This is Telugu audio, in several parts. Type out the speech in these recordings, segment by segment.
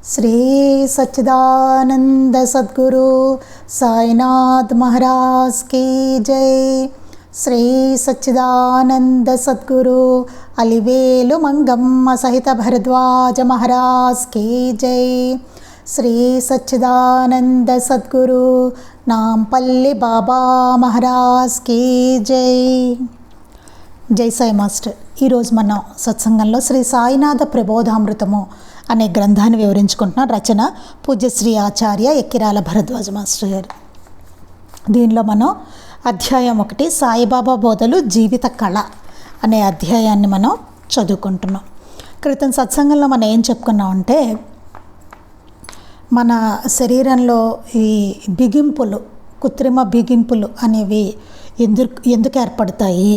శ్రీ సచ్చిదానంద సద్గురు సాయినాథ్ మహారాజ్ కీ జై. శ్రీ సచ్చిదానంద సద్గురు అలివేలు మంగమ్మ సహిత భరద్వాజ మహారాజ్ కీ జై. శ్రీ సచ్చిదానంద సద్గురు నాంపల్లి బాబా మహారాజ్ కీ జై. జై సాయి మాస్టర్. ఈరోజు మనం సత్సంగంలో శ్రీ సాయినాథ ప్రబోధామృతము అనే గ్రంథాన్ని వివరించుకుంటున్నాం. రచన పూజ్యశ్రీ ఆచార్య ఎక్కిరాల భరద్వాజ మాస్టర్ గారు. దీనిలో మనం అధ్యాయం 1 సాయిబాబా బోధలు జీవిత కళ అనే అధ్యాయాన్ని మనం చదువుకుంటున్నాం. క్రితం సత్సంగంలో మనం ఏం చెప్పుకున్నామంటే, మన శరీరంలో ఈ బిగింపులు, కృత్రిమ బిగింపులు అనేవి ఎందుకు ఏర్పడతాయి,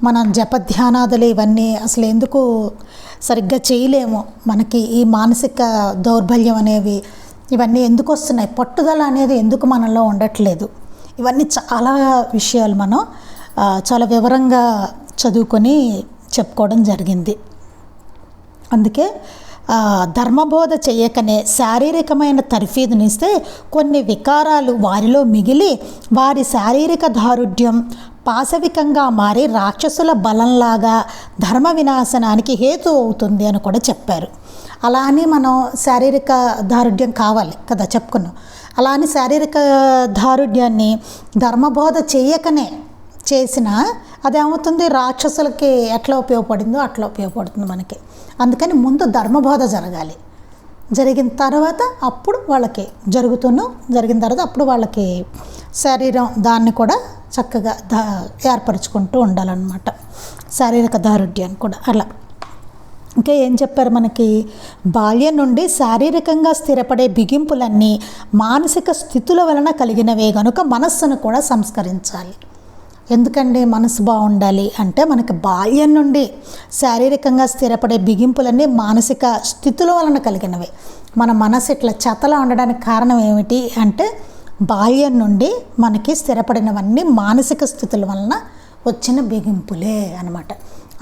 మనం జపధ్యానాదులు ఇవన్నీ అసలు ఎందుకు సరిగ్గా చేయలేము, మనకి ఈ మానసిక దౌర్బల్యం అనేవి ఇవన్నీ ఎందుకు వస్తున్నాయి, పట్టుదల అనేది ఎందుకు మనలో ఉండట్లేదు, ఇవన్నీ చాలా విషయాలు మనం చాలా వివరంగా చదువుకొని చెప్పుకోవడం జరిగింది. అందుకే ధర్మబోధ చేయకనే శారీరకమైన తర్ఫీదునిస్తే కొన్ని వికారాలు వారిలో మిగిలి వారి శారీరక దారుఢ్యం పాశవికంగా మారి రాక్షసుల బలంలాగా ధర్మ వినాశనానికి హేతు అవుతుంది అని కూడా చెప్పారు. అలా అని మనం శారీరక దారుఢ్యం కావాలి కదా చెప్పుకున్నాం. అలా అని శారీరక దారుఢ్యాన్ని ధర్మబోధ చేయకనే చేసినా అదేమవుతుంది, రాక్షసులకి ఎట్లా ఉపయోగపడిందో అట్లా ఉపయోగపడుతుంది మనకి. అందుకని ముందు ధర్మబోధ జరగాలి. జరిగిన తర్వాత అప్పుడు వాళ్ళకి జరిగిన తర్వాత అప్పుడు వాళ్ళకి శరీరం దాన్ని కూడా చక్కగా ఏర్పరచుకుంటూ ఉండాలన్నమాట, శారీరక దారుఢ్యాన్ని కూడా. అలా ఇంకా ఏం చెప్పారు మనకి, బాల్యం నుండి శారీరకంగా స్థిరపడే బిగింపులన్నీ మానసిక స్థితుల వలన కలిగినవే కనుక మనస్సును కూడా సంస్కరించాలి. ఎందుకండి మనసు బాగుండాలి అంటే, మనకి బాల్యం నుండి శారీరకంగా స్థిరపడే బిగింపులన్నీ మానసిక స్థితుల వలన కలిగినవే. మన మనసు ఇట్లా చెత్తలా ఉండడానికి కారణం ఏమిటి అంటే, బాల్యం నుండి మనకి స్థిరపడినవన్నీ మానసిక స్థితుల వలన వచ్చిన బిగింపులే అన్నమాట.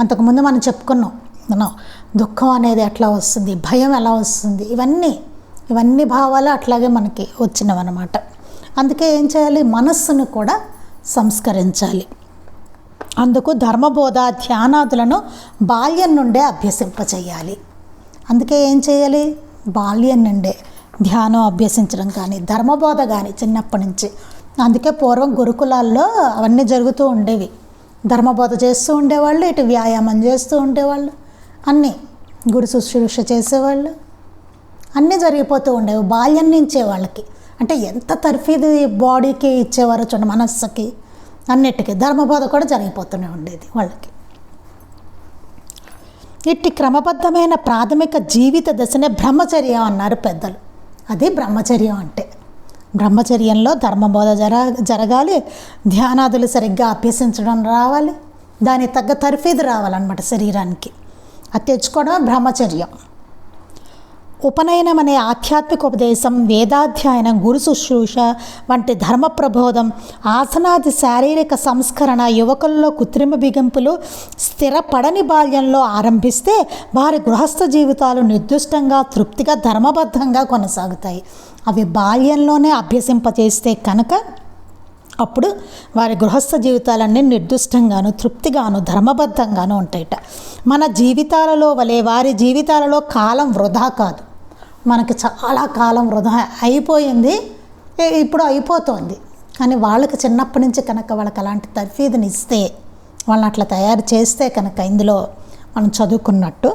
అంతకుముందు మనం చెప్పుకున్నాం, దుఃఖం అనేది ఎట్లా వస్తుంది, భయం ఎలా వస్తుంది, ఇవన్నీ భావాలు అట్లాగే మనకి వచ్చినవన్నమాట. అందుకే ఏం చేయాలి, మనస్సును కూడా సంస్కరించాలి. అందుకు ధర్మబోధ ధ్యానాదులను బాల్యం నుండే అభ్యసింపచేయాలి. అందుకే ఏం చేయాలి, బాల్యం నుండే ధ్యానం అభ్యసించడం కానీ ధర్మబోధ కానీ చిన్నప్పటి నుంచి. అందుకే పూర్వం గురుకులాల్లో అవన్నీ జరుగుతూ ఉండేవి. ధర్మబోధ చేస్తూ ఉండేవాళ్ళు, ఇటు వ్యాయామం చేస్తూ ఉండేవాళ్ళు, అన్నీ గురు శుశ్రూష చేసేవాళ్ళు, అన్నీ జరిగిపోతూ ఉండేవి బాల్యం నుంచే వాళ్ళకి. అంటే ఎంత తర్ఫీదు బాడీకి ఇచ్చేవారో చూడండి, మనస్సుకి అన్నిటికీ ధర్మబోధ కూడా జరిగిపోతూనే ఉండేది వాళ్ళకి. ఇట్టి క్రమబద్ధమైన ప్రాథమిక జీవిత దశనే బ్రహ్మచర్యం అన్నారు పెద్దలు. అది బ్రహ్మచర్యం అంటే. బ్రహ్మచర్యంలో ధర్మబోధ జరగాలి, ధ్యానాదులు సరిగ్గా అభ్యసించడం రావాలి, దానికి తగ్గ తర్ఫీదు రావాలన్నమాట శరీరానికి. అది తెచ్చుకోవడం బ్రహ్మచర్యం. ఉపనయనం అనే ఆధ్యాత్మిక ఉపదేశం, వేదాధ్యయనం, గురు శుశ్రూష వంటి ధర్మ ప్రబోధం, ఆసనాది శారీరక సంస్కరణ యువకుల్లో కృత్రిమ బిగింపులు స్థిరపడని బాల్యంలో ఆరంభిస్తే వారి గృహస్థ జీవితాలు నిర్దిష్టంగా తృప్తిగా ధర్మబద్ధంగా కొనసాగుతాయి. అవి బాల్యంలోనే అభ్యసింపచేస్తే కనుక అప్పుడు వారి గృహస్థ జీవితాలన్నీ నిర్దిష్టంగాను తృప్తిగాను ధర్మబద్ధంగాను ఉంటాయట. మన జీవితాలలో వలె వారి జీవితాలలో కాలం వృధా కాదు. మనకి చాలా కాలం వృధా అయిపోయింది, ఇప్పుడు అయిపోతుంది. కానీ వాళ్ళకి చిన్నప్పటి నుంచి కనుక వాళ్ళకి అలాంటి తర్ఫీదుని ఇస్తే, వాళ్ళని అట్లా తయారు చేస్తే కనుక ఇందులో మనం చదువుకున్నట్టు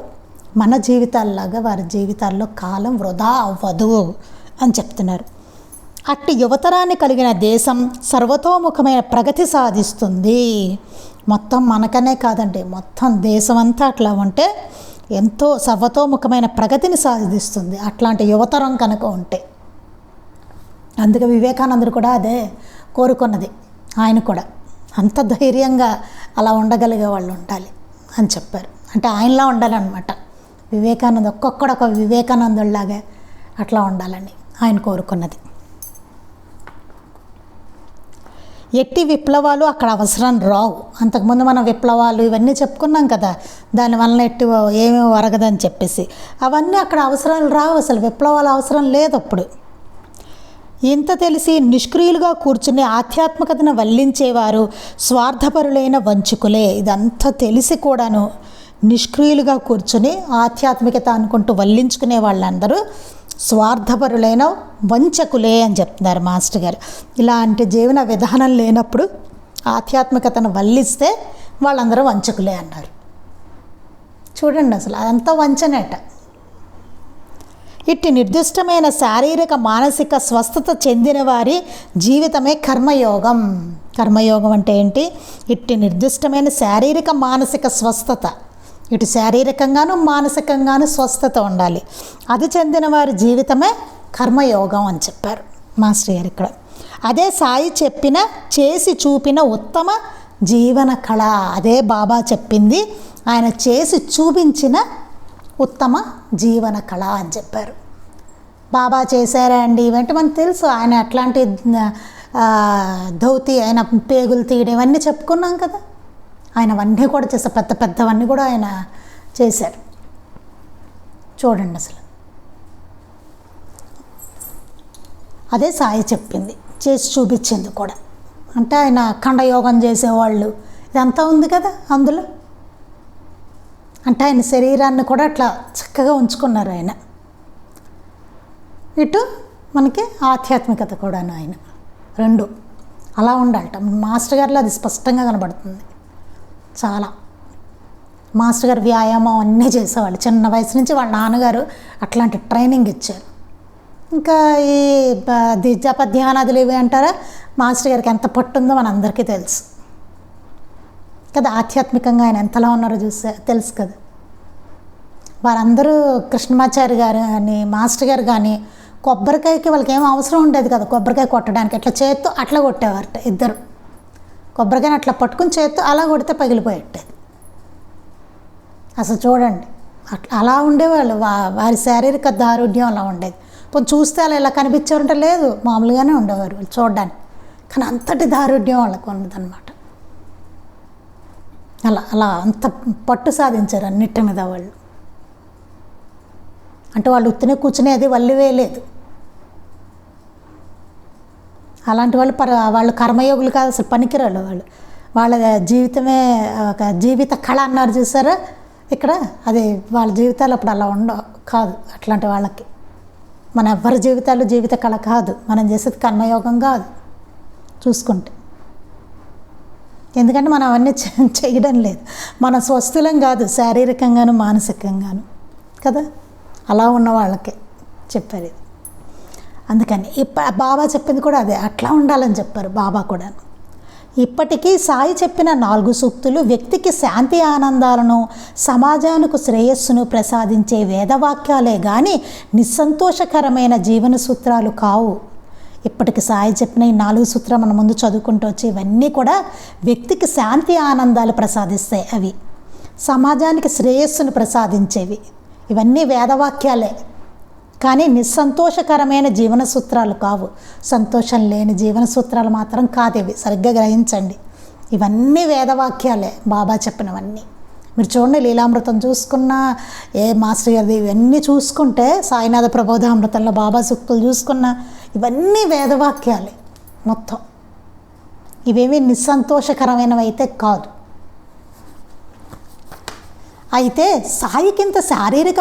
మన జీవితాల్లాగా వారి జీవితాల్లో కాలం వృధా అవ్వదు అని చెప్తున్నారు. అట్టి యువతరాన్ని కలిగిన దేశం సర్వతోముఖమైన ప్రగతి సాధిస్తుంది. మొత్తం మనకనే కాదండి, మొత్తం దేశం అంతా అట్లా ఉంటే ఎంతో సర్వతోముఖమైన ప్రగతిని సాధిస్తుంది అట్లాంటి యువతరం కనుక ఉంటే. అందుకే వివేకానందుడు కూడా అదే కోరుకున్నది. ఆయన కూడా అంత ధైర్యంగా అలా ఉండగలిగే వాళ్ళు ఉండాలి అని చెప్పారు. అంటే ఆయనలా ఉండాలన్నమాట. వివేకానంద ఒక్కొక్కడు ఒక వివేకానందుడిలాగా అట్లా ఉండాలని ఆయన కోరుకున్నది. ఎట్టి విప్లవాలు అక్కడ అవసరం రావు. అంతకుముందు మనం విప్లవాలు ఇవన్నీ చెప్పుకున్నాం కదా, దానివల్ల ఎట్టి ఏమీ ఒరగదని చెప్పేసి. అవన్నీ అక్కడ అవసరాలు రావు, అసలు విప్లవాలు అవసరం లేదు అప్పుడు. ఇంత తెలిసి నిష్క్రియులుగా కూర్చుని ఆధ్యాత్మికతను వల్లించేవారు స్వార్థపరులైన వంచుకులే. ఇదంతా తెలిసి కూడాను నిష్క్రియులుగా కూర్చుని ఆధ్యాత్మికత అనుకుంటూ వల్లించుకునే వాళ్ళందరూ స్వార్థపరులైన వంచకులే అని చెప్తున్నారు మాస్టర్ గారు. ఇలాంటి జీవన విధానం లేనప్పుడు ఆధ్యాత్మికతను వల్లిస్తే వాళ్ళందరూ వంచకులే అన్నారు. చూడండి, అసలు అదంతా వంచనేట. ఇట్టి నిర్దిష్టమైన శారీరక మానసిక స్వస్థత చెందిన వారి జీవితమే కర్మయోగం. కర్మయోగం అంటే ఏంటి? ఇట్టి నిర్దిష్టమైన శారీరక మానసిక స్వస్థత, ఇటు శారీరకంగాను మానసికంగాను స్వస్థత ఉండాలి. అది చెందిన వారి జీవితమే కర్మయోగం అని చెప్పారు మాస్టర్ గారు ఇక్కడ. అదే సాయి చెప్పిన, చేసి చూపిన ఉత్తమ జీవన కళ. అదే బాబా చెప్పింది, ఆయన చేసి చూపించిన ఉత్తమ జీవన కళ అని చెప్పారు. బాబా చేశారా అండి ఇవంటే మనకు తెలుసు. ఆయన అట్లాంటి ధౌతి, ఆయన పేగులు తీయడం ఇవన్నీ చెప్పుకున్నాం కదా. ఆయన అవన్నీ కూడా చేశారు, పెద్ద పెద్దవన్నీ కూడా ఆయన చేశారు. చూడండి, అసలు అదే సాయి చెప్పింది, చేసి చూపించింది కూడా. అంటే ఆయన ఖండయోగం చేసేవాళ్ళు ఇదంతా ఉంది కదా అందులో. అంటే ఆయన శరీరాన్ని కూడా అట్లా చక్కగా ఉంచుకున్నారు ఆయన. ఇటు మనకి ఆధ్యాత్మికత కూడాను ఆయన రెండు అలా ఉండాలట. మాస్టర్ గారిలో అది స్పష్టంగా కనబడుతుంది చాలా. మాస్టర్ గారు వ్యాయామం అన్నీ చేసేవాళ్ళు. చిన్న వయసు నుంచి వాళ్ళ నాన్నగారు అట్లాంటి ట్రైనింగ్ ఇచ్చారు. ఇంకా ఈ జప ధ్యానాదులు ఇవి అంటారా, మాస్టర్ గారికి ఎంత పట్టుందో మనందరికీ తెలుసు కదా. ఆధ్యాత్మికంగా ఆయన ఎంతలా ఉన్నారో తెలుసు కదా. వారందరూ కృష్ణమాచారి గారు కానీ మాస్టర్ గారు కానీ కొబ్బరికాయకి వాళ్ళకి ఏం అవసరం ఉండేది కదా, కొబ్బరికాయ కొట్టడానికి అట్లా చేత్తో అట్లా కొట్టేవారట. ఇద్దరు కొబ్బరికాయని అట్లా పట్టుకుని చేత్తో అలా కొడితే పగిలిపోయేట్టేది. అసలు చూడండి, అట్లా అలా ఉండేవాళ్ళు. వారి శారీరక దారుఢ్యం అలా ఉండేది. కొంచెం చూస్తే అలా ఇలా కనిపించారంటే లేదు, మామూలుగానే ఉండేవారు వాళ్ళు చూడడానికి. కానీ అంతటి దారుఢ్యం వాళ్ళకు ఉన్నదన్నమాట. అలా అలా అంత పట్టు సాధించారు అన్నిటి మీద వాళ్ళు. అంటే వాళ్ళు ఉత్తినే కూర్చునేది వల్లి వేయలేదు. అలాంటి వాళ్ళు వాళ్ళు కర్మయోగులు కాదు, అసలు పనికిరాళ్ళు వాళ్ళు. వాళ్ళ జీవితమే ఒక జీవిత కళ అన్నారు చూసారా ఇక్కడ. అది వాళ్ళ జీవితాలు అప్పుడు అలా ఉండవు కాదు. అట్లాంటి వాళ్ళకి మన ఎవ్వరి జీవితాలు జీవిత కళ కాదు. మనం చేసేది కర్మయోగం కాదు చూసుకుంటే. ఎందుకంటే మనం అవన్నీ చేయడం లేదు. మన స్వస్థులం కాదు, శారీరకంగాను మానసికంగాను కదా. అలా ఉన్న వాళ్ళకే చెప్పారు ఇది. అందుకని బాబా చెప్పింది కూడా అదే, అట్లా ఉండాలని చెప్పారు బాబా కూడా. ఇప్పటికీ సాయి చెప్పిన 4 సూక్తులు వ్యక్తికి శాంతి ఆనందాలను, సమాజానికి శ్రేయస్సును ప్రసాదించే వేదవాక్యాలే కానీ నిస్సంతోషకరమైన జీవన సూత్రాలు కావు. ఇప్పటికి సాయి చెప్పిన ఈ 4 సూత్రాలు మన ముందు చదువుకుంటూ వచ్చి ఇవన్నీ కూడా వ్యక్తికి శాంతి ఆనందాలు ప్రసాదిస్తాయి. అవి సమాజానికి శ్రేయస్సును ప్రసాదించేవి. ఇవన్నీ వేదవాక్యాలే కానీ నిస్సంతోషకరమైన జీవన సూత్రాలు కావు. సంతోషం లేని జీవన సూత్రాలు మాత్రం కాదు ఇవి. సరిగ్గా గ్రహించండి. ఇవన్నీ వేదవాక్యాలే బాబా చెప్పినవన్నీ. మీరు చూడండి, లీలామృతం చూసుకున్నా, ఏ మాస్టర్ గారిది ఇవన్నీ చూసుకుంటే, సాయినాథ ప్రబోధామృతంలో బాబా సూక్తులు చూసుకున్నా, ఇవన్నీ వేదవాక్యాలే మొత్తం. ఇవేమీ నిస్సంతోషకరమైనవి అయితే కాదు. అయితే సాయికింత శారీరక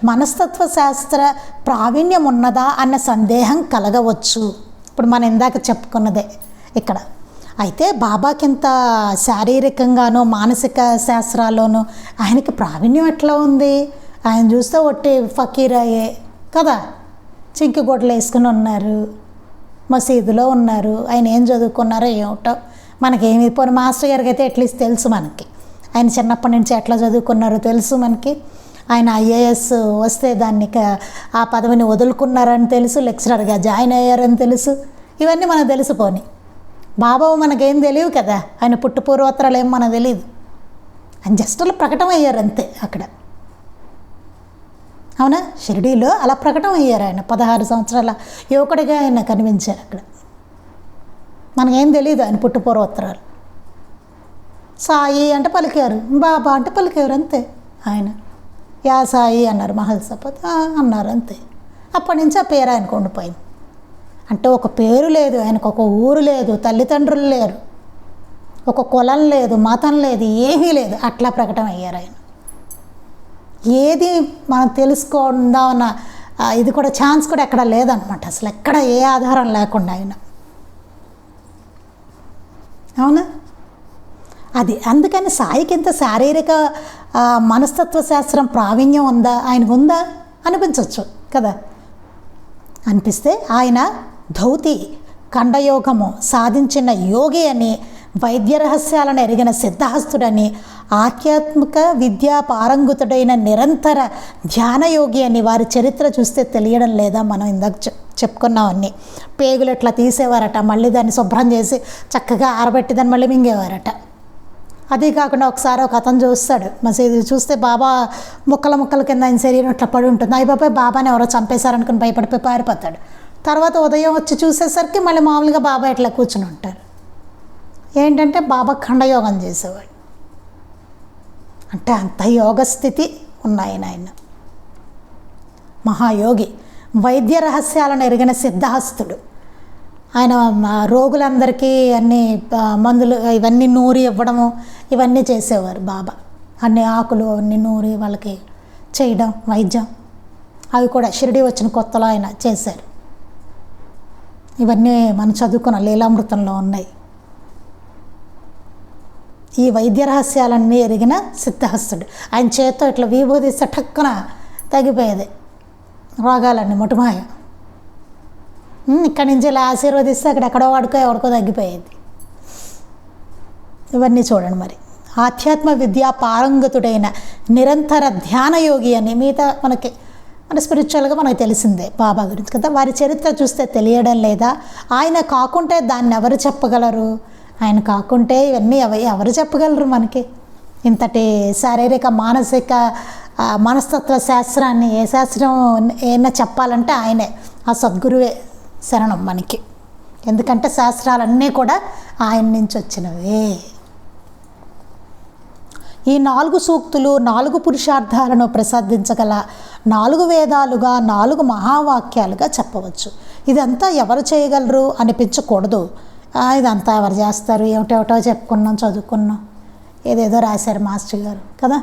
మనస్తత్వ శాస్త్ర ప్రావీణ్యం ఉన్నదా అన్న సందేహం కలగవచ్చు. ఇప్పుడు మనం ఇందాక చెప్పుకున్నదే ఇక్కడ. అయితే బాబాకింత శారీరకంగానో మానసిక శాస్త్రాల్లోనూ ఆయనకి ప్రావీణ్యం ఎట్లా ఉంది? ఆయన చూస్తే ఒట్టి ఫకీర్ అయ్యే కదా, చింకి గొడ్డలు వేసుకుని ఉన్నారు, మసీదులో ఉన్నారు. ఆయన ఏం చదువుకున్నారో ఏమిటో మనకేమి. పోనీ మాస్టర్ గారికి అయితే అట్లీస్ట్ తెలుసు మనకి, ఆయన చిన్నప్పటి నుంచి ఎట్లా చదువుకున్నారో తెలుసు మనకి. ఆయన ఐఏఎస్ వస్తే దాన్ని ఆ పదవిని వదులుకున్నారని తెలుసు, లెక్చరర్గా జాయిన్ అయ్యారని తెలుసు. ఇవన్నీ మనకు తెలిసిపోని. బాబా మనకేం తెలియవు కదా, ఆయన పుట్టు పూర్వోత్తరాలు ఏం మనకు తెలియదు. ఆయన జస్ట్ అలా ప్రకటన అయ్యారు అంతే అక్కడ. అవునా, షిరిడీలో అలా ప్రకటన అయ్యారు ఆయన. 16 సంవత్సరాల యువకుడిగా ఆయన కనిపించారు అక్కడ. మనకేం తెలియదు ఆయన పుట్టుపూర్వోత్తరాలు. సాయి అంటే పలికారు, బాబా అంటే పలికారు, అంతే. ఆయన యా సాయి అన్నారు, మహల్సపతి అన్నారు, అంతే. అప్పటి నుంచి ఆ పేరు ఆయనకు ఉండిపోయింది. అంటే ఒక పేరు లేదు ఆయనకు, ఒక ఊరు లేదు, తల్లిదండ్రులు లేరు, ఒక కులం లేదు, మతం లేదు, ఏమీ లేదు, అట్లా ప్రకటన అయ్యారు ఆయన. ఏది మనం తెలుసుకుందామన్న ఇది కూడా ఛాన్స్ కూడా ఎక్కడ లేదనమాట, అసలు ఎక్కడ ఏ ఆధారం లేకుండా ఆయన. అవునా? అది అందుకని సాయికి ఇంత శారీరక మనస్తత్వ శాస్త్రం ప్రావీణ్యం ఉందా, ఆయనకు ఉందా అనిపించవచ్చు కదా. అనిపిస్తే ఆయన ధౌతి ఖండయోగము సాధించిన యోగి అని, వైద్య రహస్యాలను ఎరిగిన సిద్ధహస్తుడని, ఆధ్యాత్మిక విద్యా పారంగుతుడైన నిరంతర ధ్యానయోగి అని వారి చరిత్ర చూస్తే తెలియడం లేదా? మనం ఇందాక చెప్పుకున్నామన్నీ. పేగులు ఎట్లా తీసేవారట, మళ్ళీ దాన్ని శుభ్రం చేసి చక్కగా ఆరబెట్టి దాన్ని మళ్ళీ మింగేవారట. అదే కాకుండా ఒకసారి ఒక అతను చూస్తాడు మసీదు, చూస్తే బాబా ముక్కల ముక్కల కింద ఆయన శరీరం ఇట్లా పడి ఉంటుంది. అయిపోయి బాబాని ఎవరో చంపేశారనుకుని భయపడిపోయి పారిపోతాడు. తర్వాత ఉదయం వచ్చి చూసేసరికి మళ్ళీ మామూలుగా బాబా ఇట్లా కూర్చుని ఉంటారు. ఏంటంటే బాబా ఖండయోగం చేసేవాడు. అంటే అంత యోగ స్థితి ఉన్నాయి ఆయన. మహాయోగి, వైద్య రహస్యాలను ఎరిగిన సిద్ధహస్తుడు. ఆయన రోగులందరికీ అన్ని మందులు ఇవన్నీ నూరి ఇవ్వడము ఇవన్నీ చేసేవారు బాబా. అన్ని ఆకులు అవన్నీ నూరి వాళ్ళకి చేయడం వైద్యం, అవి కూడా షిరిడి వచ్చిన కొత్తలో ఆయన చేశారు. ఇవన్నీ మనం చదువుకున్న లీలామృతంలో ఉన్నాయి. ఈ వైద్య రహస్యాలన్నీ ఎరిగిన సిద్ధహస్తుడు. ఆయన చేత్తో ఇట్లా విభూదిస్తే టక్కున తగ్గిపోయేది రోగాలన్నీ, మొటిమాయ. ఇక్కడి నుంచి ఇలా ఆశీర్వదిస్తే అక్కడెక్కడో వాడుకో ఎవరికో తగ్గిపోయేది. ఇవన్నీ చూడండి. మరి ఆధ్యాత్మ విద్యా పారంగతుడైన నిరంతర ధ్యానయోగి అని, మిగతా మనకి మన స్పిరిచువల్గా మనకు తెలిసిందే బాబా గురించి కదా. వారి చరిత్ర చూస్తే తెలియడం లేదా? ఆయన కాకుంటే దాన్ని ఎవరు చెప్పగలరు? ఆయన కాకుంటే ఇవన్నీ ఎవరు చెప్పగలరు మనకి? ఇంతటి శారీరక మానసిక మనస్తత్వ శాస్త్రాన్ని ఏ శాస్త్రం ఏమైనా చెప్పాలంటే ఆయనే, ఆ సద్గురువే శరణం మనకి. ఎందుకంటే శాస్త్రాలన్నీ కూడా ఆయన నుంచి వచ్చినవే. ఈ 4 సూక్తులు 4 పురుషార్థాలను ప్రసాదించగల 4 వేదాలుగా 4 మహావాక్యాలుగా చెప్పవచ్చు. ఇదంతా ఎవరు చేయగలరు అనిపించకూడదు. ఇదంతా ఎవరు చేస్తారు, ఏమిటేమిటో చెప్పుకున్నాం, చదువుకున్నాం, ఏదేదో రాశారు మాస్టర్ గారు కదా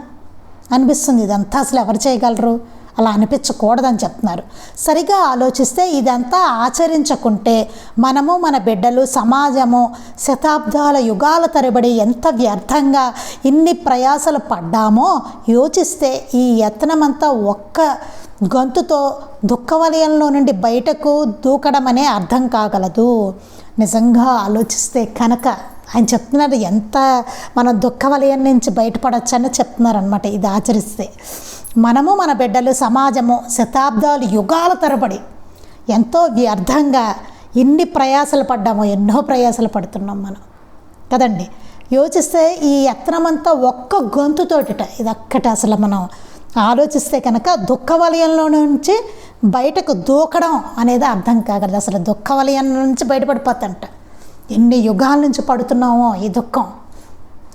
అనిపిస్తుంది. ఇదంతా అసలు ఎవరు చేయగలరు అలా అనిపించకూడదని చెప్తున్నారు. సరిగా ఆలోచిస్తే ఇదంతా ఆచరించకుంటే మనము, మన బిడ్డలు, సమాజము శతాబ్దాల యుగాల తరబడి ఎంత వ్యర్థంగా ఇన్ని ప్రయాసలు పడ్డామో యోచిస్తే ఈ యత్నమంతా ఒక్క గొంతుతో దుఃఖవలయంలో నుండి బయటకు దూకడం అనే అర్థం కాగలదు. నిజంగా ఆలోచిస్తే కనుక ఆయన చెప్తున్నారు ఎంత మనం దుఃఖవలయం నుంచి బయటపడచ్చని చెప్తున్నారనమాట. ఇది ఆచరిస్తే మనము, మన బిడ్డలు, సమాజము శతాబ్దాలు యుగాల తరబడి ఎంతో వ్యర్థంగా ఇన్ని ప్రయాసలు పడ్డామో, ఎన్నో ప్రయాసలు పడుతున్నాం మనం కదండి. యోచిస్తే ఈ యత్నమంతా ఒక్క గొంతుతోటిట, ఇది ఒక్కటి అసలు మనం ఆలోచిస్తే కనుక దుఃఖవలయంలో నుంచి బయటకు దూకడం అనేది అర్థం కాగలదు. అసలు దుఃఖవలయం నుంచి బయటపడిపోతుంట ఎన్ని యుగాల నుంచి పడుతున్నామో ఈ దుఃఖం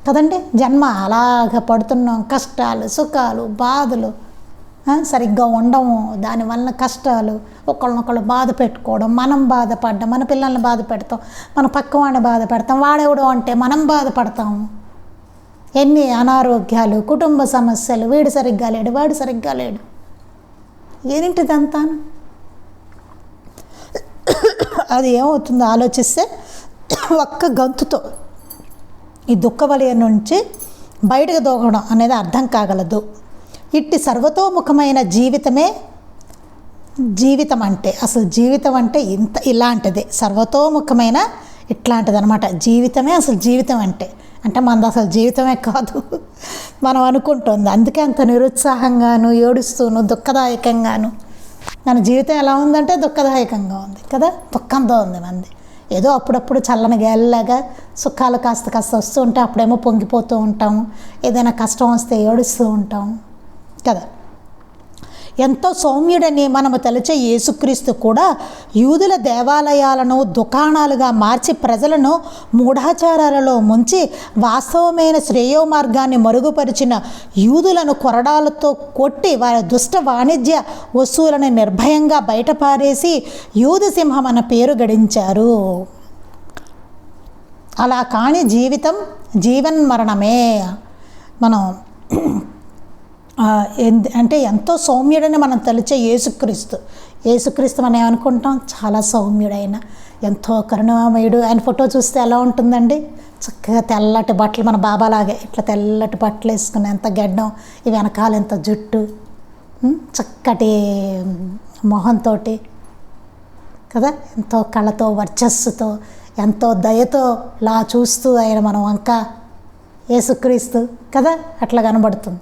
కదండి. జన్మ అలాగ పడుతున్నాం, కష్టాలు, సుఖాలు, బాధలు, సరిగ్గా ఉండము, దానివల్ల కష్టాలు, ఒకళ్ళనొకళ్ళు బాధ పెట్టుకోవడం, మనం బాధపడ్డం, మన పిల్లల్ని బాధ పెడతాం, మన పక్క వాడిని బాధ పెడతాం, వాడెవడో అంటే మనం బాధపడతాము. ఎన్ని అనారోగ్యాలు, కుటుంబ సమస్యలు, వీడు సరిగ్గా లేడు, వాడు సరిగ్గా లేడు, ఏంటిదంతా. అది ఏమవుతుందో ఆలోచిస్తే ఒక్క గంతుతో ఈ దుఃఖవలయం నుంచి బయటకు దూకడం అనేది అర్థం కాగలదు. ఇట్టి సర్వతోముఖమైన జీవితమే జీవితం అంటే. అసలు జీవితం అంటే ఇలాంటిదే, సర్వతోముఖమైన ఇట్లాంటిది అనమాట. జీవితమే అసలు జీవితం అంటే మనది అసలు జీవితమే కాదు మనం అనుకుంటుంది. అందుకే అంత నిరుత్సాహంగాను, ఏడుస్తూను, దుఃఖదాయకంగాను మన జీవితం ఎలా ఉందంటే దుఃఖదాయకంగా ఉంది కదా, దుఃఖంతో ఉంది మంది. ఏదో అప్పుడప్పుడు చల్లని గాలిలాగా సుఖాలు కాస్త కాస్త వస్తూ ఉంటే అప్పుడేమో పొంగిపోతూ ఉంటాము, ఏదైనా కష్టం వస్తే ఏడుస్తూ ఉంటాము కదా. ఎంతో సౌమ్యుడని మనము తలచే యేసుక్రీస్తు కూడా యూదుల దేవాలయాలను దుకాణాలుగా మార్చి ప్రజలను మూఢాచారాలలో ముంచి వాస్తవమైన శ్రేయో మార్గాన్ని మరుగుపరిచిన యూదులను కొరడాలతో కొట్టి వారి దుష్ట వాణిజ్య వస్తువులను నిర్భయంగా బయటపారేసి యూదు సింహం అన్న పేరు గడించారు. అలా కాని జీవితం జీవన్మరణమే. మనం అంటే ఎంతో సౌమ్యుడని మనం తలిచే యేసుక్రీస్తు మనం ఏమనుకుంటాం, చాలా సౌమ్యుడైన ఎంతో కరుణామయుడు. ఆయన ఫోటో చూస్తే ఎలా ఉంటుందండి, చక్కగా తెల్లటి బట్టలు, మన బాబాలాగే ఇట్లా తెల్లటి బట్టలు వేసుకుని, ఎంత గడ్డం, ఈ వెనకాల ఎంత జుట్టు, చక్కటి మొహంతో కదా, ఎంతో కళతో వర్చస్సుతో ఎంతో దయతో లా చూస్తూ ఆయన మనం వంక యేసుక్రీస్తు కదా అట్లా కనబడుతుంది.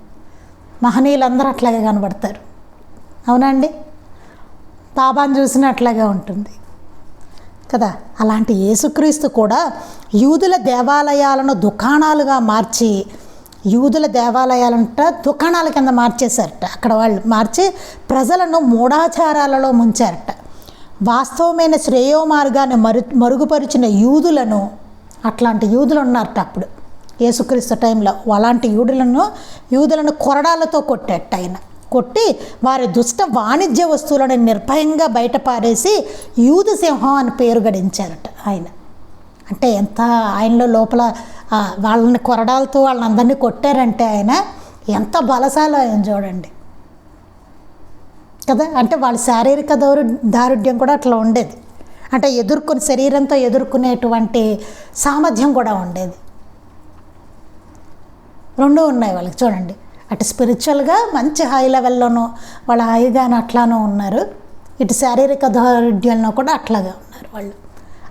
మహనీయులందరూ అట్లాగే కనబడతారు, అవునండి. బాబాను చూసినా అట్లాగే ఉంటుంది కదా. అలాంటి యేసుక్రీస్తు కూడా యూదుల దేవాలయాలను దుకాణాలుగా మార్చి, యూదుల దేవాలయాలంట దుకాణాల కింద మార్చేశారట. అక్కడ వాళ్ళు మార్చి ప్రజలను మూఢాచారాలలో ముంచారట. వాస్తవమైన శ్రేయో మార్గాన్ని మరుగుపరిచిన యూదులను, అట్లాంటి యూదులు ఉన్నారట అప్పుడు యేసుక్రీస్తు టైంలో. అలాంటి యూదులను కొరడాలతో కొట్టాట ఆయన. కొట్టి వారి దుష్ట వాణిజ్య వస్తువులను నిర్భయంగా బయటపారేసి యూదు సింహం అని పేరు గడించారట ఆయన. అంటే ఎంత ఆయనలో లోపల వాళ్ళని కొరడాలతో వాళ్ళందరినీ కొట్టారంటే ఆయన ఎంత బలశాలో ఆయన చూడండి కదా. అంటే వాళ్ళ శారీరక దారుఢ్యం కూడా అట్లా ఉండేది. అంటే శరీరంతో ఎదుర్కొనేటువంటి సామర్థ్యం కూడా ఉండేది. రెండూ ఉన్నాయి వాళ్ళకి చూడండి. అటు స్పిరిచువల్గా మంచి హై లెవెల్లోనూ వాళ్ళ హైగాను అట్లానూ ఉన్నారు, ఇటు శారీరక దారుఢ్యంలో కూడా అట్లాగే ఉన్నారు వాళ్ళు.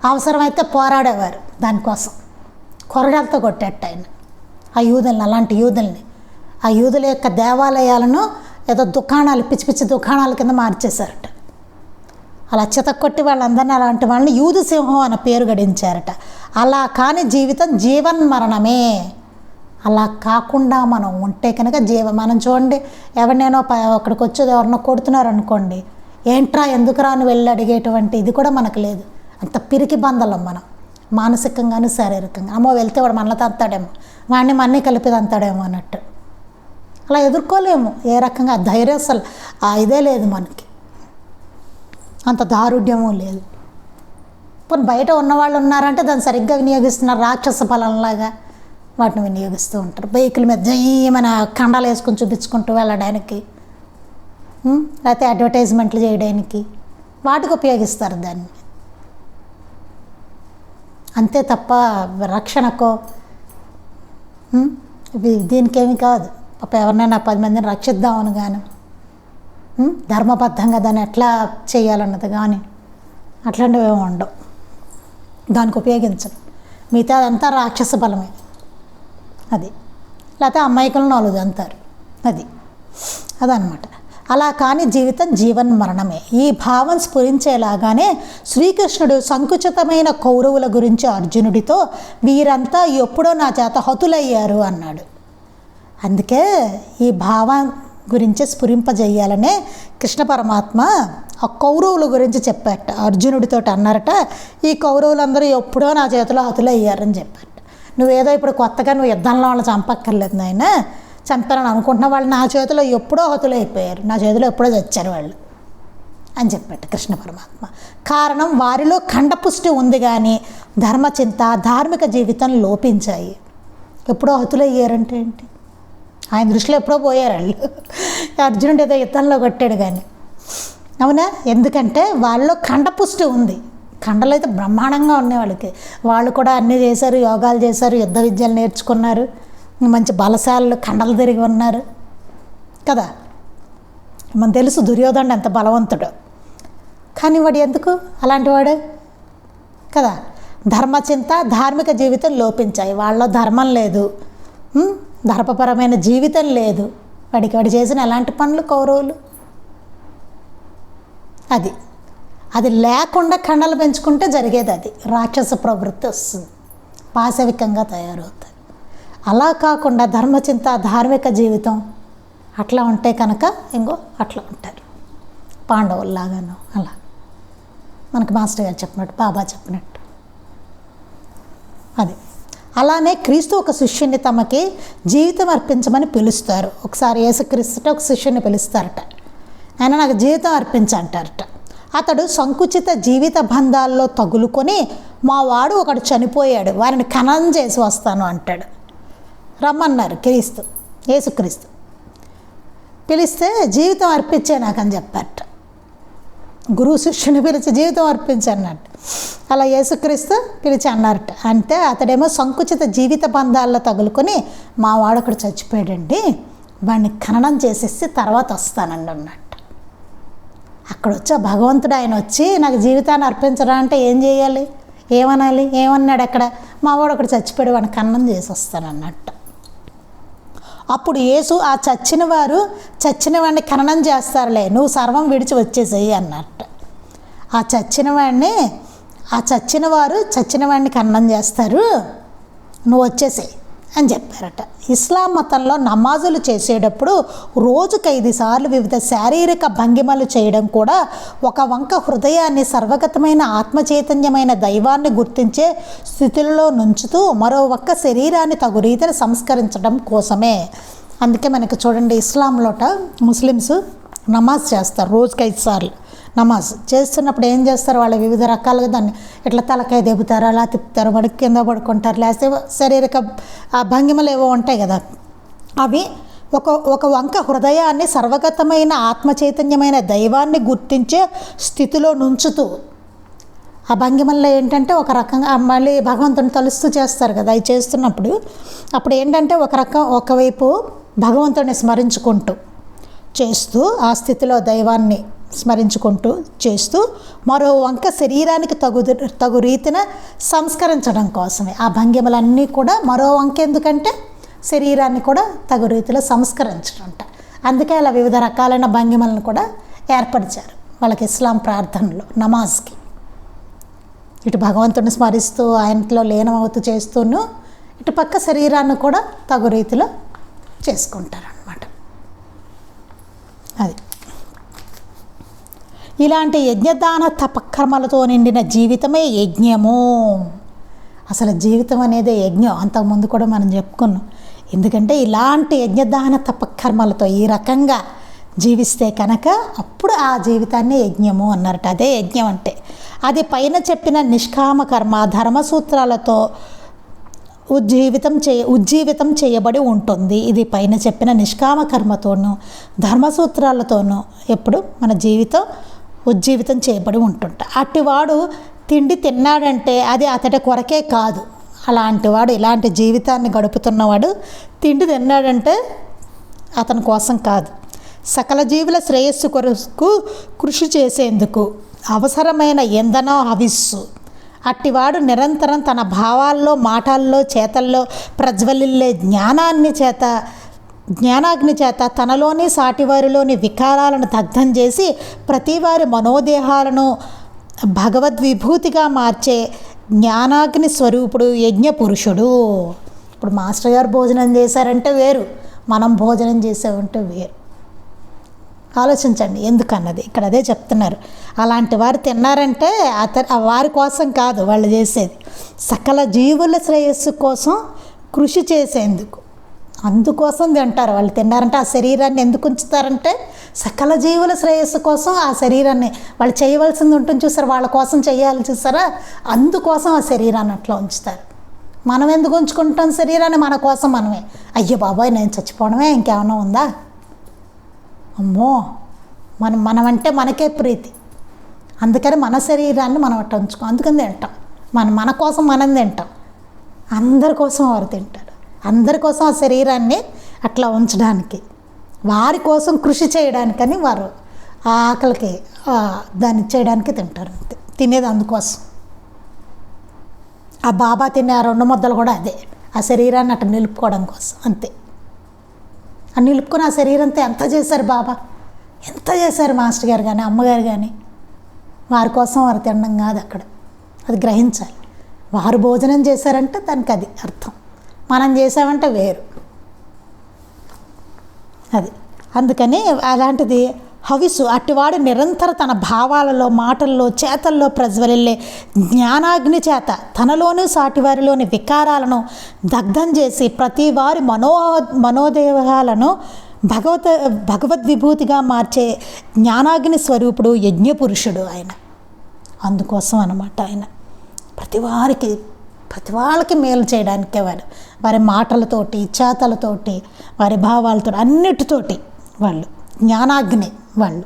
అవసరమైతే పోరాడేవారు దానికోసం. కొరడాలతో కొట్టేట ఆయన ఆ యూదుల్ని, అలాంటి యూదుల్ని. ఆ యూదుల యొక్క దేవాలయాలను ఏదో దుకాణాలు, పిచ్చి పిచ్చి దుకాణాల కింద మార్చేశారట. అలా చితక్కొట్టి వాళ్ళందరినీ, అలాంటి వాళ్ళని యూదు సింహం అన్న పేరు గడించారట. అలా కాని జీవితం జీవన్మరణమే. అలా కాకుండా మనం ఉంటే కనుక మనం చూడండి, ఎవరినైనా అక్కడికి వచ్చేది ఎవరినో కొడుతున్నారు అనుకోండి, ఏంట్రా ఎందుకురా అని వెళ్ళి అడిగేటువంటి ఇది కూడా మనకు లేదు. అంత పిరికి బందలం మనం, మానసికంగాను శారీరకంగా. అమ్మో వెళ్తే వాడు మనలో తంతాడేమో, వాడిని మన్నీ కలిపి తంతాడేమో అన్నట్టు. అలా ఎదుర్కోలేము ఏ రకంగా. ధైర్యం అసలు ఇదే లేదు మనకి, అంత దారుఢ్యము లేదు. పోనీ బయట ఉన్నవాళ్ళు ఉన్నారంటే దాన్ని సరిగ్గా వినియోగిస్తున్నారు, రాక్షస ఫలంలాగా వాటిని వినియోగిస్తూ ఉంటారు. బైకుల మీద జయమని కండాలు వేసుకొని చూపించుకుంటూ వెళ్ళడానికి, లేకపోతే అడ్వర్టైజ్మెంట్లు చేయడానికి, వాటికి ఉపయోగిస్తారు దాన్ని. అంతే తప్ప రక్షణకో దీనికేమి కాదు. పాప ఎవరినైనా 10 మందిని రక్షిద్దామని కానీ, ధర్మబద్ధంగా దాన్ని ఎట్లా చేయాలన్నది కానీ అట్లాంటివి ఏమి ఉండవు, దానికి ఉపయోగించడం. మిగతా అదంతా రాక్షస బలమే అది. లేకపోతే అమ్మాయికులను 4 అంటారు అదనమాట. అలా కానీ జీవితం జీవన్మరణమే. ఈ భావం స్ఫురించేలాగానే శ్రీకృష్ణుడు సంకుచితమైన కౌరవుల గురించి అర్జునుడితో వీరంతా ఎప్పుడో నా చేత హతులయ్యారు అన్నాడు. అందుకే ఈ భావం గురించి స్ఫురింపజేయాలనే కృష్ణ పరమాత్మ ఆ కౌరవుల గురించి చెప్పారట. అర్జునుడితో అన్నారట, ఈ కౌరవులందరూ ఎప్పుడో నా చేతిలో హతులయ్యారని చెప్పారట. నువ్వేదో ఇప్పుడు కొత్తగా నువ్వు యుద్ధంలో వాళ్ళని చంపక్కర్లేదు నాయన, చంపారని అనుకుంటున్న వాళ్ళు నా చేతిలో ఎప్పుడో హతులైపోయారు, నా చేతిలో ఎప్పుడో చచ్చారు వాళ్ళు అని చెప్పాడు కృష్ణ పరమాత్మ. కారణం వారిలో ఖండపుష్టి ఉంది కానీ ధర్మచింత ధార్మిక జీవితం లోపించాయి. ఎప్పుడో హతులయ్యారంటే ఏంటి, ఆయన దృష్టిలో ఎప్పుడో పోయారు వాళ్ళు. అర్జునుడు ఏదో యుద్ధంలో కొట్టాడు కానీ, అవునా? ఎందుకంటే వాళ్ళలో ఖండపుష్టి ఉంది. ఖండలు అయితే బ్రహ్మాండంగా ఉన్నాయి వాళ్ళకి. వాళ్ళు కూడా అన్నీ చేశారు, యోగాలు చేశారు, యుద్ధ విద్యలు నేర్చుకున్నారు, మంచి బలశాలు ఖండలు తిరిగి ఉన్నారు కదా. మనకు తెలుసు దుర్యోధనుడు ఎంత బలవంతుడు, కానీ వాడు ఎందుకు అలాంటి వాడు కదా. ధర్మచింత ధార్మిక జీవితం లోపించాయి. వాళ్ళలో ధర్మం లేదు, ధర్మపరమైన జీవితం లేదు. వాడు చేసిన ఎలాంటి పనులు కౌరవులు, అది లేకుండా ఖండలు పెంచుకుంటే జరిగేది. అది రాక్షస ప్రవృత్తి వస్తుంది, పాశవికంగా తయారవుతాయి. అలా కాకుండా ధర్మచింత ధార్మిక జీవితం అట్లా ఉంటే కనుక ఇంకో అట్లా ఉంటారు పాండవుల్లాగాను. అలా మనకు మాస్టర్ గారు చెప్పినట్టు, బాబా చెప్పినట్టు. అది అలానే క్రీస్తు ఒక శిష్యుని తమకి జీవితం అర్పించమని పిలుస్తారు. ఒకసారి యేసుక్రీస్తుట ఒక శిష్యుని పిలుస్తారట. ఆయన నాకు జీవితం అర్పించంటారట. అతడు సంకుచిత జీవిత బంధాల్లో తగులుకొని మా వాడు ఒకడు చనిపోయాడు, వారిని ఖననం చేసి వస్తాను అంటాడు. రమ్మన్నారు యేసుక్రీస్తు. పిలిస్తే జీవితం అర్పించే నాకని చెప్పారట. గురువు శిష్యుని పిలిచి జీవితం అర్పించన్నట్టు. అలా యేసుక్రీస్తు పిలిచి అన్నారట. అంటే అతడేమో సంకుచిత జీవిత బంధాల్లో తగులుకొని మా వాడు ఒకడు చచ్చిపోయాడండి, వాడిని ఖననం చేసేసి తర్వాత వస్తానండి అన్నట్టు. అక్కడ వచ్చా భగవంతుడు ఆయన వచ్చి నాకు జీవితాన్ని అర్పించరా అంటే ఏం చేయాలి, ఏమనాలి? ఏమన్నాడు అక్కడ? మా వాడు ఒకడు చచ్చిపోయాడు, వాడిని ఖననం చేసి వస్తానన్నట్టు. అప్పుడు యేసు ఆ చచ్చిన వాడిని ఖననం చేస్తారులే, నువ్వు సర్వం విడిచి వచ్చేసేయి అన్నట్టు. ఆ చచ్చిన వాడిని ఖననం చేస్తారు, నువ్వు వచ్చేసేయి అని చెప్పారట. ఇస్లాం మతంలో నమాజులు చేసేటప్పుడు రోజుకు 5 సార్లు వివిధ శారీరక భంగిమలు చేయడం కూడా ఒక వంక హృదయాన్ని సర్వగతమైన ఆత్మచైతన్యమైన దైవాన్ని గుర్తించే స్థితిలో నుంచుతూ మరో వంక శరీరాన్ని తగు రీతిని సంస్కరించడం కోసమే. అందుకే మనకి చూడండి, ఇస్లాంలోట ముస్లిమ్స్ నమాజ్ చేస్తారు రోజుకి 5 సార్లు. నమాజ్ చేస్తున్నప్పుడు ఏం చేస్తారు, వాళ్ళు వివిధ రకాలుగా దాన్ని ఇట్లా తలకాయ దెబ్బుతారు, అలా తిప్పుతారు, మడికి కింద పడుకుంటారు, లేకపోతే శారీరక భంగిమలు ఏవో ఉంటాయి కదా, అవి ఒక వంక హృదయాన్ని సర్వగతమైన ఆత్మచైతన్యమైన దైవాన్ని గుర్తించే స్థితిలో నుంచుతూ, ఆ భంగిమల్లో ఏంటంటే ఒక రకంగా మళ్ళీ భగవంతుని తలుస్తూ చేస్తారు కదా, అవి చేస్తున్నప్పుడు అప్పుడు ఏంటంటే ఒకవైపు భగవంతుని స్మరించుకుంటూ చేస్తూ, ఆ స్థితిలో దైవాన్ని స్మరించుకుంటూ చేస్తూ, మరో వంక శరీరానికి తగు రీతిన సంస్కరించడం కోసమే. ఆ భంగిమలన్నీ కూడా మరో వంక ఎందుకంటే శరీరాన్ని కూడా తగు రీతిలో సంస్కరించడం. అందుకే అలా వివిధ రకాలైన భంగిమలను కూడా ఏర్పరిచారు వాళ్ళకి ఇస్లాం ప్రార్థనలో, నమాజ్కి. ఇటు భగవంతుని స్మరిస్తూ ఆయనలో లీనమవుతూ చేస్తూను, ఇటు పక్క శరీరాన్ని కూడా తగు రీతిలో చేసుకుంటారనమాట. అది ఇలాంటి యజ్ఞదాన తపకర్మలతో నిండిన జీవితమే యజ్ఞము. అసలు జీవితం అనేది యజ్ఞం, అంతకుముందు కూడా మనం చెప్పుకున్నాం. ఎందుకంటే ఇలాంటి యజ్ఞదాన తపకర్మలతో ఈ రకంగా జీవిస్తే కనుక అప్పుడు ఆ జీవితాన్ని యజ్ఞము అన్నారట. అదే యజ్ఞం అంటే. అది పైన చెప్పిన నిష్కామ కర్మ ధర్మసూత్రాలతో ఉజ్జీవితం చేయబడి ఉంటుంది. ఇది పైన చెప్పిన నిష్కామ కర్మతోనూ ధర్మసూత్రాలతోనూ ఎప్పుడు మన జీవితం ఉజ్జీవితం చేయబడి ఉంటుంట. అట్టివాడు తిండి తిన్నాడంటే అది అతడి కొరకే కాదు. అలాంటివాడు, ఇలాంటి జీవితాన్ని గడుపుతున్నవాడు తిండి తిన్నాడంటే అతని కోసం కాదు, సకల జీవుల శ్రేయస్సు కొరకు కృషి చేసేందుకు అవసరమైన ఇంధనం హవిస్సు. అట్టివాడు నిరంతరం తన భావాల్లో, మాటల్లో, చేతల్లో ప్రజ్వలిల్లే జ్ఞానాగ్ని చేత తనలోని సాటివారిలోని వికారాలను దగ్ధం చేసి ప్రతివారి మనోదేహాలను భగవద్విభూతిగా మార్చే జ్ఞానాగ్ని స్వరూపుడు యజ్ఞపురుషుడు. ఇప్పుడు మాస్టర్ గారు భోజనం చేశారంటే వేరు, మనం భోజనం చేసామంటే వేరు. ఆలోచించండి ఎందుకన్నది. ఇక్కడ అదే చెప్తున్నారు. అలాంటి వారు తిన్నారంటే వారి కోసం కాదు వాళ్ళు చేసేది, సకల జీవుల శ్రేయస్సు కోసం కృషి చేసేందుకు, అందుకోసం తింటారు. వాళ్ళు తిన్నారంటే ఆ శరీరాన్ని ఎందుకు ఉంచుతారంటే సకల జీవుల శ్రేయస్సు కోసం ఆ శరీరాన్ని వాళ్ళు చేయవలసింది ఉంటుంది చూసారు, వాళ్ళ కోసం చేయాలి చూసారా, అందుకోసం ఆ శరీరాన్ని అట్లా ఉంచుతారు. మనం ఎందుకు ఉంచుకుంటాం శరీరాన్ని? మన కోసం మనమే. అయ్యో బాబాయ్ నేను చచ్చిపోవడమే, ఇంకేమైనా ఉందా? అమ్మో, మనమంటే మనకే ప్రీతి, అందుకని మన శరీరాన్ని మనం అట్లా ఉంచుకో, అందుకని తింటాం. మన కోసం మనం తింటాం, అందరి కోసం వారు తింటారు. అందరి కోసం ఆ శరీరాన్ని అట్లా ఉంచడానికి, వారి కోసం కృషి చేయడానికని వారు ఆ ఆకలికి దాన్ని చేయడానికి తింటారు. తినేది అందుకోసం. ఆ బాబా తినే ఆ 2 ముద్దలు కూడా అదే, ఆ శరీరాన్ని అట్లా నిలుపుకోవడం కోసం అంతే. ఆ నిలుపుకొని ఆ శరీరంతో ఎంత చేశారు బాబా, ఎంత చేశారు మాస్టర్ గారు కానీ అమ్మగారు కానీ, వారి కోసం వారు తినడం కాదు అక్కడ, అది గ్రహించాలి. వారు భోజనం చేశారంటే దానికి అది అర్థం, మనం చేసామంటే వేరు. అది అందుకని అలాంటిది హవిస్సు, అట్టివాడు నిరంతర తన భావాలలో, మాటల్లో, చేతల్లో ప్రజ్వలిల్లే జ్ఞానాగ్ని చేత తనలోని సాటివారిలోని వికారాలను దగ్ధం చేసి ప్రతి వారి మనోదేహాలను భగవద్విభూతిగా మార్చే జ్ఞానాగ్ని స్వరూపుడు యజ్ఞపురుషుడు ఆయన. అందుకోసం అన్నమాట ఆయన ప్రతి వాళ్ళకి మేలు చేయడానికే వారి మాటలతోటి, చేతలతోటి, వారి భావాలతో, అన్నిటితోటి వాళ్ళు జ్ఞానాగ్ని వాళ్ళు.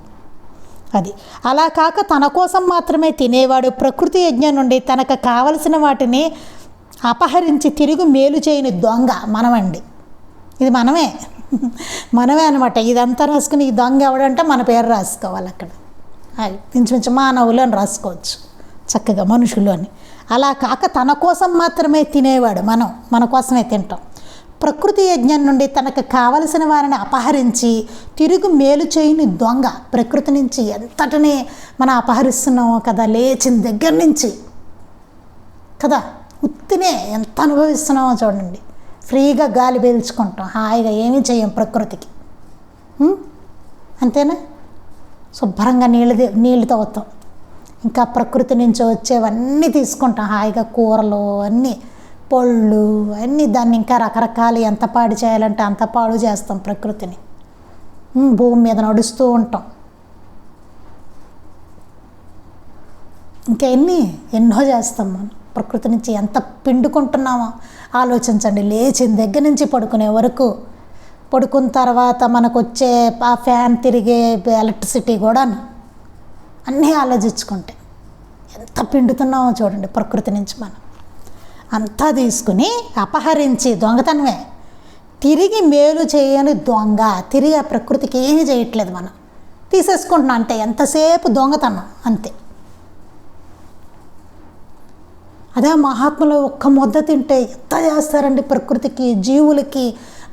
అది అలా కాక తన కోసం మాత్రమే తినేవాడు ప్రకృతి యజ్ఞం నుండి తనకు కావలసిన వాటిని అపహరించి తిరిగి మేలు చేయని దొంగ మనమండి. ఇది మనమే అనమాట. ఇదంతా రాసుకుని ఈ దొంగ ఎవడంటే మన పేరు రాసుకోవాలి అక్కడ. అది ఇంచుమించు మానవులు అని రాసుకోవచ్చు చక్కగా, మనుషులు అని. అలా కాక తన కోసం మాత్రమే తినేవాడు, మన కోసమే తింటాం. ప్రకృతి యజ్ఞం నుండి తనకు కావలసిన వారిని అపహరించి తిరుగు మేలు చేయని దొంగ. ప్రకృతి నుంచి ఎంతటిని మనం అపహరిస్తున్నామో కదా, లేచిన దగ్గర నుంచి కదా, ఉత్తినే ఎంత అనుభవిస్తున్నామో చూడండి. ఫ్రీగా గాలి పీల్చుకుంటాం, హాయిగా ఏమీ చేయం ప్రకృతికి, అంతేనా. శుభ్రంగా నీళ్ళు తాగుతాం, ఇంకా ప్రకృతి నుంచి వచ్చేవన్నీ తీసుకుంటాం హాయిగా, కూరలు అన్నీ, పళ్ళు అన్నీ. దాన్ని ఇంకా రకరకాలు ఎంత పాడు చేయాలంటే అంత పాడు చేస్తాం ప్రకృతిని. భూమి మీద నడుస్తూ ఉంటాం. ఇంకా ఎన్నో చేస్తాం మనం. ప్రకృతి నుంచి ఎంత పిండుకుంటున్నామో ఆలోచించండి. లేచిన దగ్గర నుంచి పడుకునే వరకు, పడుకున్న తర్వాత మనకు వచ్చే ఆ ఫ్యాన్ తిరిగే ఎలక్ట్రిసిటీ కూడా అన్నీ ఆలోచించుకుంటే ఎంత పిండుతున్నామో చూడండి ప్రకృతి నుంచి మనం. అంతా తీసుకుని అపహరించి, దొంగతనమే, తిరిగి మేలు చేయని దొంగ. తిరిగి ఆ ప్రకృతికి ఏమీ చేయట్లేదు, మనం తీసేసుకుంటున్నాం అంటే ఎంతసేపు దొంగతనం అంతే. అదే మహాత్ములు ఒక్క ముద్ద తింటే ఎంత చేస్తారండి ప్రకృతికి, జీవులకి,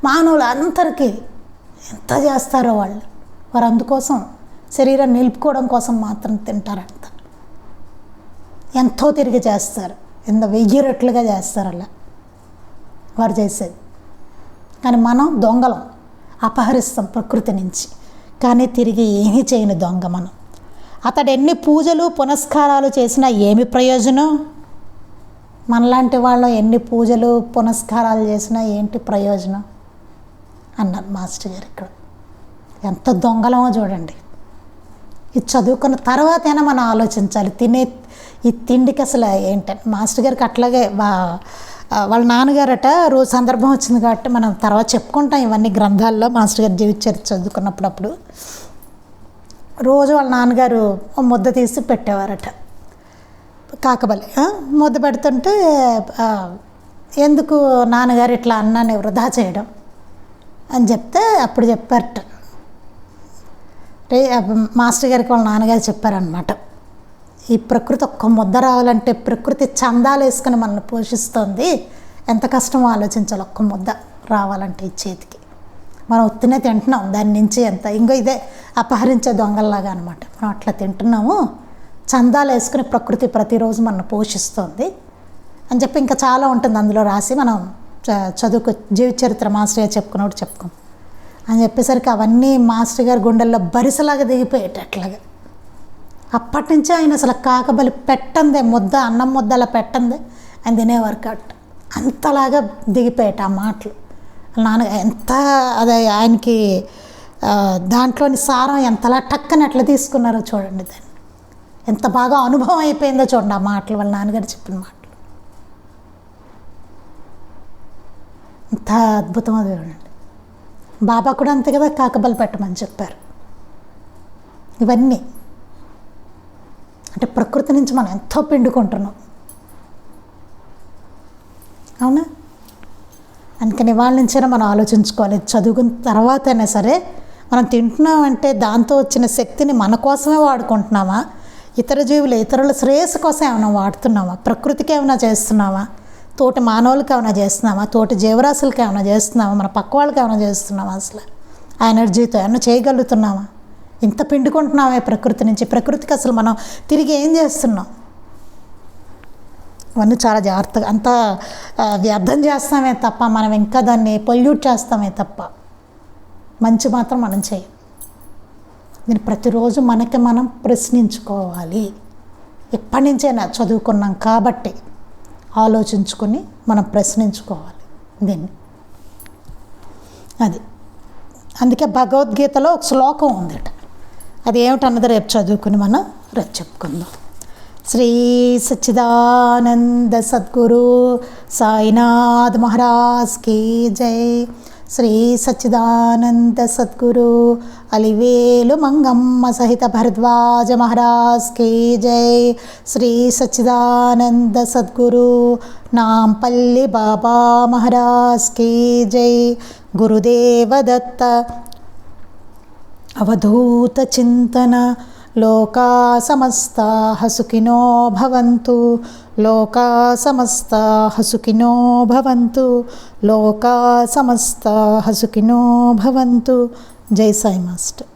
మానవులు అందరికీ ఎంత చేస్తారో వాళ్ళు. వారు అందుకోసం శరీరాన్ని నిలుపుకోవడం కోసం మాత్రం తింటారంట. ఎంతో తిరిగి చేస్తారు, 1000 రెట్లుగా చేస్తారు అలా వారు చేసేది. కానీ మనం దొంగలం, అపహరిస్తాం ప్రకృతి నుంచి, కానీ తిరిగి ఏమీ చేయని దొంగ మనం. అతడు ఎన్ని పూజలు పునస్కారాలు చేసినా ఏమి ప్రయోజనం? మనలాంటి వాళ్ళు ఎన్ని పూజలు పునస్కారాలు చేసినా ఏంటి ప్రయోజనం అన్నారు మాస్టర్ గారు ఇక్కడ. ఎంత దొంగలమో చూడండి. ఇది చదువుకున్న తర్వాతైనా మనం ఆలోచించాలి. ఈ తిండికి అసలు ఏంటంటే, మాస్టర్ గారికి అట్లాగే వాళ్ళ నాన్నగారట, రోజు సందర్భం వచ్చింది కాబట్టి మనం తర్వాత చెప్పుకుంటాం ఇవన్నీ గ్రంథాల్లో. మాస్టర్ గారు జీవిత చరిత్ర చదువుకున్నప్పుడు రోజు వాళ్ళ నాన్నగారు ముద్ద తీసి పెట్టేవారట కాకబలి. ముద్ద పెడుతుంటే ఎందుకు నాన్నగారు ఇట్లా అన్నాన్ని వృధా చేయడం అని చెప్తే అప్పుడు చెప్పారట, మాస్టర్ గారికి వాళ్ళ నాన్నగారు చెప్పారనమాట, ఈ ప్రకృతి ఒక్క ముద్ద రావాలంటే ప్రకృతి చందాలు వేసుకుని మనల్ని పోషిస్తుంది, ఎంత కష్టమో ఆలోచించాలి. ఒక్క ముద్ద రావాలంటే ఈ చేతికి మనం ఉత్తినే తింటున్నాం, దాని నుంచి ఎంత ఇంకో ఇదే అపహరించే దొంగల్లాగా అనమాట. మనం అట్లా తింటున్నాము, చందాలు వేసుకుని ప్రకృతి ప్రతిరోజు మనల్ని పోషిస్తుంది అని చెప్పి ఇంకా చాలా ఉంటుంది అందులో రాసి. మనం జీవిత చరిత్ర మాస్టర్ గారు చెప్పుకున్నాడు అని చెప్పేసరికి అవన్నీ మాస్టర్ గారి గుండెల్లో బరిసలాగా దిగిపోయేటట్లాగా. అప్పటి నుంచి ఆయన అసలు కాకబలి పెట్టందే, ముద్ద అన్నం ముద్ద అలా పెట్టందే ఆయన తినేవారు కట్. అంతలాగా దిగిపోయేట ఆ మాటలు. నాన్న ఎంత అదే ఆయనకి దాంట్లోని సారం ఎంతలా టక్కని ఎట్లా తీసుకున్నారో చూడండి. దాన్ని ఎంత బాగా అనుభవం అయిపోయిందో చూడండి ఆ మాటలు, వాళ్ళ నాన్నగారు చెప్పిన మాటలు. ఎంత అద్భుతమో చూడండి. బాబా కూడా అంతే కదా, కాకబలి పెట్టమని చెప్పారు. ఇవన్నీ అంటే ప్రకృతి నుంచి మనం ఎంతో పిండుకుంటున్నాం, అవునా? అందుకని వాళ్ళ నుంచైనా మనం ఆలోచించుకోవాలి. చదువుకున్న తర్వాత అయినా సరే మనం తింటున్నామంటే దాంతో వచ్చిన శక్తిని మన కోసమే వాడుకుంటున్నామా, ఇతర జీవులు ఇతరుల శ్రేయస్సు కోసం ఏమైనా వాడుతున్నామా, ప్రకృతికి ఏమైనా చేస్తున్నామా, తోటి మానవులకి ఏమైనా చేస్తున్నామా, తోటి జీవరాశులకి ఏమైనా చేస్తున్నామా, మన పక్క వాళ్ళకి ఏమైనా చేస్తున్నామా, అసలు ఆ ఎనర్జీతో ఏమైనా చేయగలుగుతున్నామా? ఇంత పిండుకుంటున్నామే ప్రకృతి నుంచి, ప్రకృతికి అసలు మనం తిరిగి ఏం చేస్తున్నాం? ఇవన్నీ చాలా జాగ్రత్తగా, అంత వ్యర్థం చేస్తామే తప్ప మనం ఇంకా దాన్ని పొల్యూట్ చేస్తామే తప్ప మంచి మాత్రం మనం చేయం. దీన్ని ప్రతిరోజు మనకి మనం ప్రశ్నించుకోవాలి. ఎప్పటి నుంచైనా చదువుకున్నాం కాబట్టి ఆలోచించుకొని మనం ప్రశ్నించుకోవాలి దీన్ని. అది అందుకే భగవద్గీతలో ఒక శ్లోకం ఉందట. అది ఏమిటన్నది రేపు చదువుకుని మనం రేపు చెప్పుకుందాం. శ్రీ సచ్చిదానంద సద్గురు సాయినాథ్ మహారాజ్ కీ జై. శ్రీ సచ్చిదానంద సద్గురు అలివేలు మంగమ్మ సహిత భరద్వాజ మహారాజ్ కీ జై. శ్రీ సచ్చిదానంద సద్గురు నాంపల్లి బాబా మహారాజ్ కీ జై. గురుదేవ దత్త అవధూత చింతన. లోకా సమస్తాః సుఖినో భవంతు. లోకా సమస్తాః సుఖినో భవంతు. లోకా సమస్తాః సుఖినో భవంతు. జై సాయి మాస్టర్.